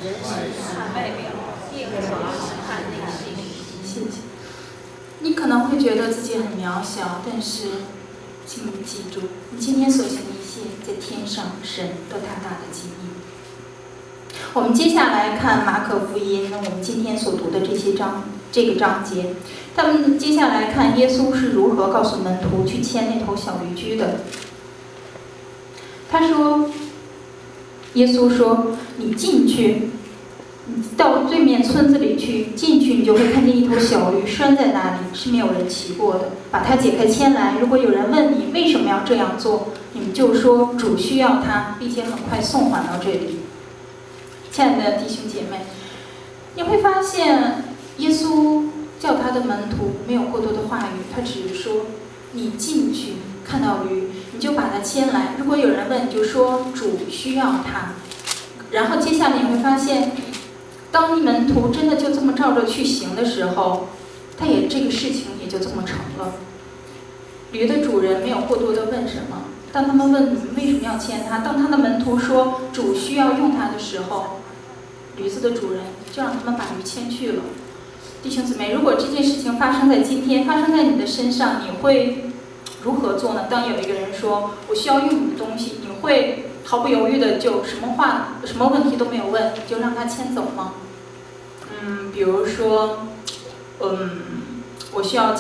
人是看外表，耶和华是看内心。谢谢。你可能会觉得自己很渺小，但是请你记住，你今天所行的一切，在天上神都大大的记忆。我们接下来看马可福音，我们今天所读的这个章节，他们接下来看耶稣是如何告诉门徒去牵那头小驴驹的。他说，耶稣说，你进去，你到对面村子里去，进去你就会看见一头小驴拴在那里，是没有人骑过的，把它解开牵来。如果有人问你为什么要这样做，你们就说主需要它，并且很快送还到这里。亲爱的弟兄姐妹，你会发现耶稣叫他的门徒没有过多的话语，他只是说你进去看到驴，你就把它牵来。如果有人问，你就说主需要它。然后接下来你会发现，当门徒真的就这么照着去行的时候，这个事情也就这么成了。驴的主人没有过多的问什么，当他们问你们为什么要牵它，当他的门徒说主需要用它的时候，驴子的主人就让他们把驴牵去了。弟兄姊妹，如果这件事情发生在今天，发生在你的身上，你会如何做呢？当有一个人说我需要用你的东西，你会毫不犹豫的就什么问题都没有问，就让他牵走吗？比如说，我需要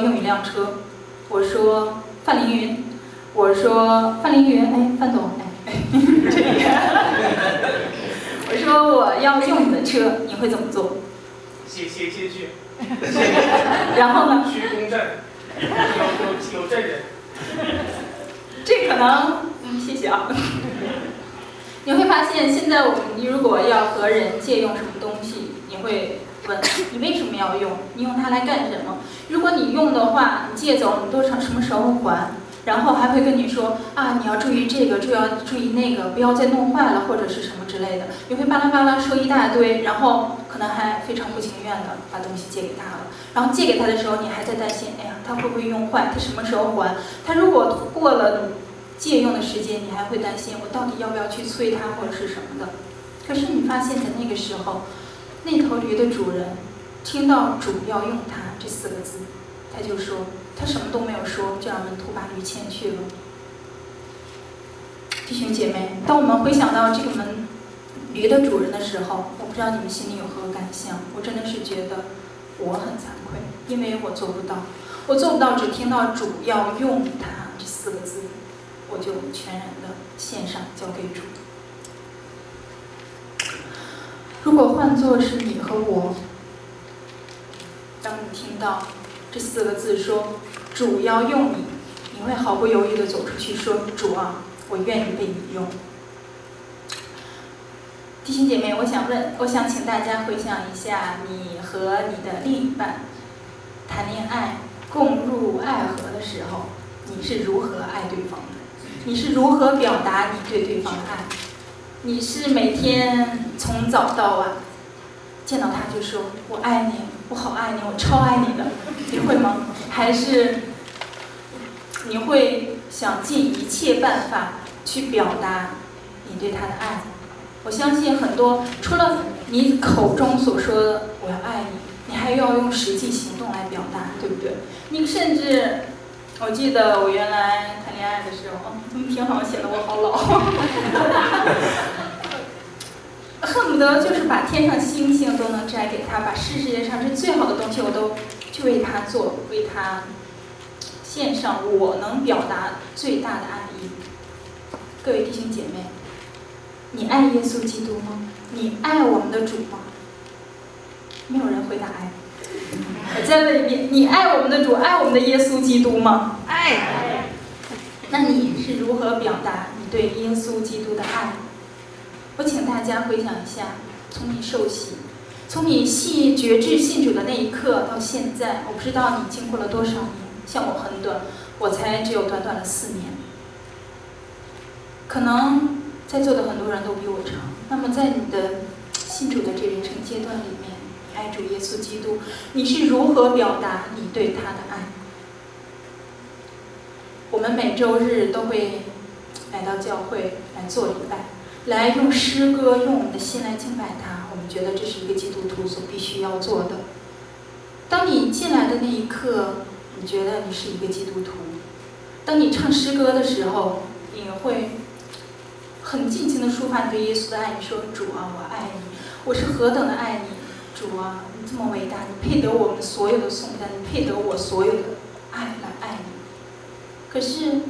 用一辆车，我说范凌云，范总，我说我要用你的车，你会怎么做？谢去。然后呢？鞠躬证，有证人。这可能，谢谢啊。你会发现，现在你如果要和人借用什么东西，你会问你为什么要用？你用它来干什么？如果你用的话，你借走，你什么时候还？然后还会跟你说啊，你要注意这个，就要注意那个，不要再弄坏了或者是什么之类的。你会巴拉巴拉说一大堆，然后可能还非常不情愿的把东西借给他了。然后借给他的时候，你还在担心，哎呀，他会不会用坏？他什么时候还？他如果过了借用的时间，你还会担心我到底要不要去催他或者是什么的。可是你发现在那个时候，那头驴的主人听到主要用它这4个字，他就说，他什么都没有说，就让门徒把驴牵去了。弟兄姐妹，当我们回想到这个驴的主人的时候，我不知道你们心里有何感想。我真的是觉得我很惭愧，因为我做不到，只听到主要用它这4个字，我就全然的献上交给主。如果换作是你和我，当你听到这4个字说主要用你，你会毫不犹豫地走出去说，主啊，我愿意被你用。弟兄姐妹，我想请大家回想一下，你和你的另一半谈恋爱共入爱河的时候，你是如何爱对方的？你是如何表达你对对方的爱？你是每天从早到晚见到他就说我爱你，我好爱你，我超爱你的，你会吗？还是你会想尽一切办法去表达你对他的爱？我相信很多除了你口中所说的我要爱你，你还要用实际行动来表达，对不对？你甚至，我记得我原来谈恋爱的时候，挺好，显得我好老，恨不得就是把天上星星都能摘给他，把世界上这最好的东西我都去为他做，为他献上我能表达最大的爱意。各位弟兄姐妹，你爱耶稣基督吗？你爱我们的主吗？没有人回答爱。我再问一遍，你爱我们的主，爱我们的耶稣基督吗？爱。那你是如何表达你对耶稣基督的爱？我请大家回想一下，从你受洗，从你决志信主的那一刻到现在，我不知道你经过了多少年，像我很短，我才只有短短的4年。可能在座的很多人都比我长。那么在你的信主的这人生阶段里面，你爱主耶稣基督，你是如何表达你对他的爱？我们每周日都会来到教会来做礼拜，来用诗歌，用我们的心来敬拜他。我们觉得这是一个基督徒所必须要做的。当你进来的那一刻，你觉得你是一个基督徒。当你唱诗歌的时候，你会很尽情地抒发你对耶稣的爱。你说：“主啊，我爱你，我是何等的爱你！主啊，你这么伟大，你配得我们所有的颂赞，你配得我所有的爱来爱你。”可是，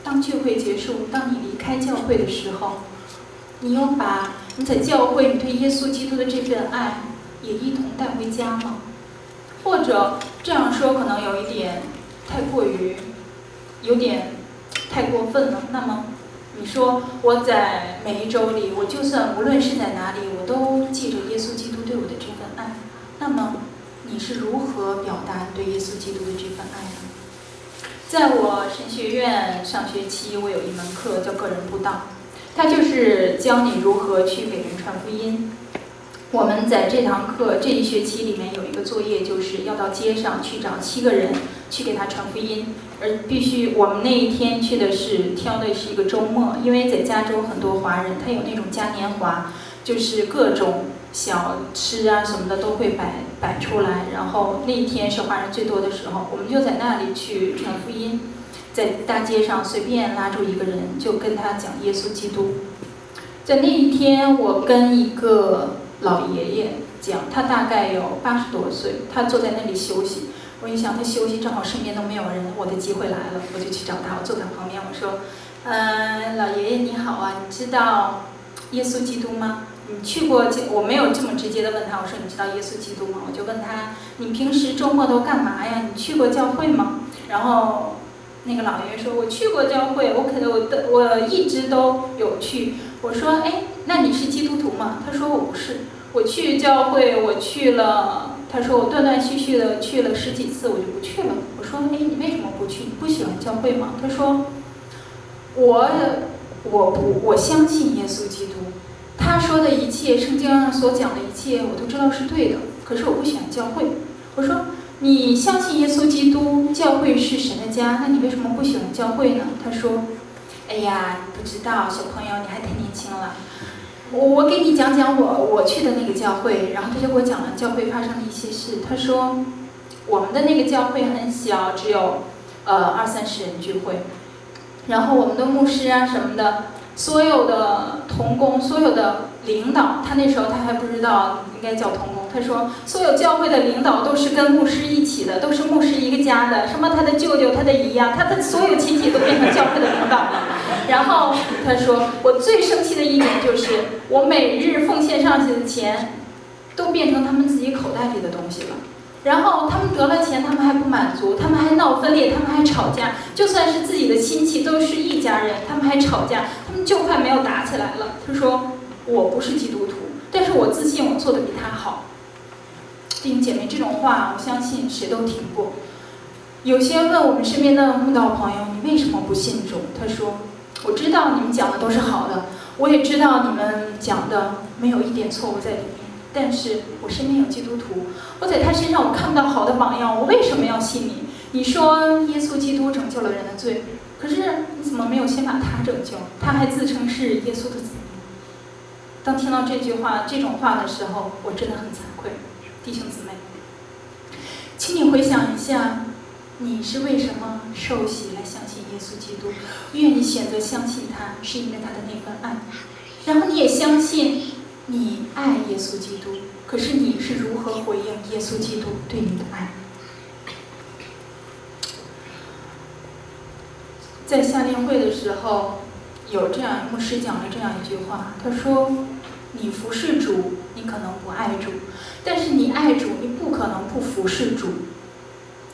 当聚会结束，当你离开教会的时候，你又把你在教会你对耶稣基督的这份爱也一同带回家吗？或者这样说可能有一点太过于，有点太过分了。那么你说我在每一周里，我就算无论是在哪里，我都记着耶稣基督对我的这份爱。那么你是如何表达对耶稣基督的这份爱呢？在我神学院上学期，我有一门课叫个人布道，它就是教你如何去给人传福音。我们在这堂课这一学期里面有一个作业，就是要到街上去找7个人去给他传福音，而必须我们那一天去的是挑的是一个周末，因为在加州很多华人，他有那种嘉年华，就是各种小吃啊什么的都会摆出来，然后那一天是华人最多的时候，我们就在那里去传福音，在大街上随便拉住一个人就跟他讲耶稣基督。在那一天，我跟一个老爷爷讲，他大概有80多岁，他坐在那里休息。我一想，他休息正好身边都没有人，我的机会来了，我就去找他，我坐他旁边，我说：“老爷爷你好啊，你知道耶稣基督吗？你去过？”我没有这么直接的问他，我说：“你知道耶稣基督吗？”我就问他：“你平时周末都干嘛呀？你去过教会吗？”然后那个老爷爷说：“我去过教会，我一直都有去。”我说：“哎，那你是基督徒吗？”他说：“我不是，我去教会，我去了。”他说：“我断断续续的去了10几次，我就不去了。”我说：“哎，你为什么不去？你不喜欢教会吗？”他说：“我相信耶稣基督，他说的一切，圣经上所讲的一切，我都知道是对的。可是我不喜欢教会。”我说：“你相信耶稣基督，教会是神的家，那你为什么不喜欢教会呢？”他说：“哎呀，你不知道，小朋友，你还太年轻了。我给你讲讲我去的那个教会。”然后他就给我讲了教会发生的一些事。他说，我们的那个教会很小，只有20-30人聚会。然后我们的牧师啊什么的，所有的同工，所有的领导，他那时候他还不知道应该叫同工。他说，所有教会的领导都是跟牧师一起的，都是牧师一个家的，什么他的舅舅、他的姨啊，他的所有亲戚都变成教会的领导了。然后他说，我最生气的一点就是，我每日奉献上去的钱，都变成他们自己口袋里的东西了。然后他们得了钱，他们还不满足，他们还闹分裂，他们还吵架。就算是自己的亲戚，都是一家人，他们还吵架，他们就快没有打起来了。他说，我不是基督徒，但是我自信我做的比他好。弟兄姐妹，这种话我相信谁都听过。有些问我们身边的慕道朋友，你为什么不信主？他说，我知道你们讲的都是好的，我也知道你们讲的没有一点错误在里面，但是我身边有基督徒，我在他身上我看不到好的榜样，我为什么要信你？你说耶稣基督拯救了人的罪，可是你怎么没有先把他拯救？他还自称是耶稣的子民。当听到这种话的时候，我真的很惭愧。弟兄姊妹，请你回想一下，你是为什么受洗来相信耶稣基督？愿你选择相信他，是因为他的那份爱。然后你也相信你爱耶稣基督，可是你是如何回应耶稣基督对你的爱？在夏令会的时候，有这样牧师讲了这样一句话，他说，你服侍主，你可能不爱主，但是你爱主，你不可能不服侍主。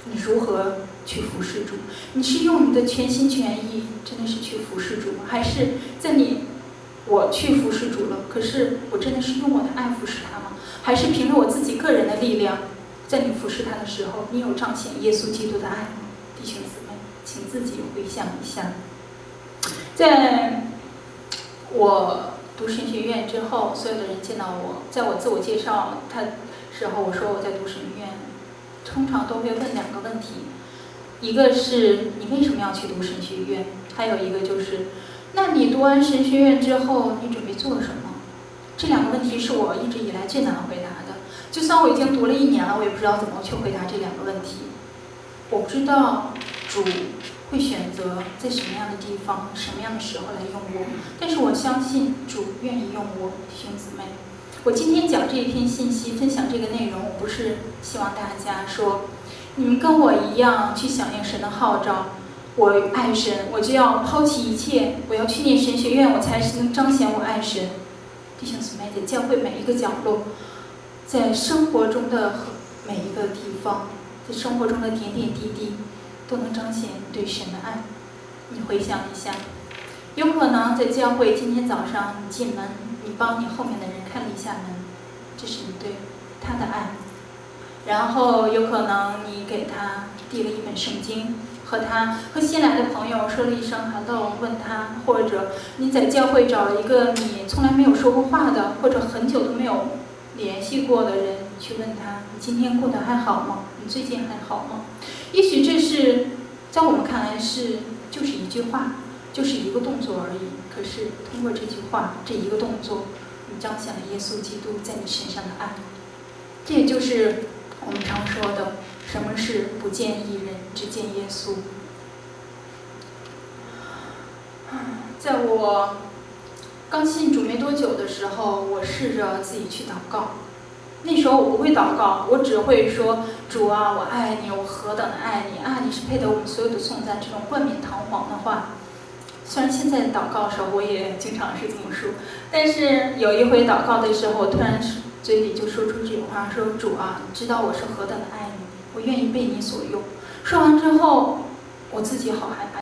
你如何去服侍主？你是用你的全心全意真的是去服侍主吗？还是在我去服侍主了，可是我真的是用我的爱服侍他吗？还是凭着我自己个人的力量，在你服侍他的时候，你有彰显耶稣基督的爱吗？弟兄姊妹，请自己回想一下。在我读神学院之后，所有的人见到我，在我自我介绍时候，我说我在读神学院，通常都会问2个问题，一个是你为什么要去读神学院，还有一个就是那你读完神学院之后，你准备做什么？这两个问题是我一直以来最难回答的。就算我已经读了1年了，我也不知道怎么去回答这两个问题。我不知道主会选择在什么样的地方、什么样的时候来用我，但是我相信主愿意用我，弟兄姊妹。我今天讲这一篇信息，分享这个内容，我不是希望大家说，你们跟我一样去响应神的号召。我爱神，我就要抛弃一切，我要去念神学院，我才能彰显我爱神。弟兄姊妹，在教会每一个角落，在生活中的每一个地方，在生活中的点点滴滴，都能彰显你对神的爱。你回想一下，有可能在教会今天早上你进门，你帮你后面的人开了一下门，这是你对他的爱。然后有可能你给他递了一本圣经，和新来的朋友说了一声 hello， 问他，或者你在教会找了一个你从来没有说过话的，或者很久都没有联系过的人，去问他，你今天过得还好吗？你最近还好吗？也许这是在我们看来就是一句话，就是一个动作而已。可是通过这句话，这一个动作，你彰显了耶稣基督在你身上的爱。这也就是我们常说的，什么是不见一人，只见耶稣。在我刚信主没多久的时候，我试着自己去祷告。那时候我不会祷告，我只会说，主啊，我爱你，我何等的爱你啊！你是配得我们所有的颂赞，这种冠冕堂皇的话。虽然现在祷告的时候我也经常是这么说，但是有一回祷告的时候，我突然嘴里就说出这种话，说主啊，你知道我是何等的爱你，我愿意被你所用。说完之后，我自己好害怕。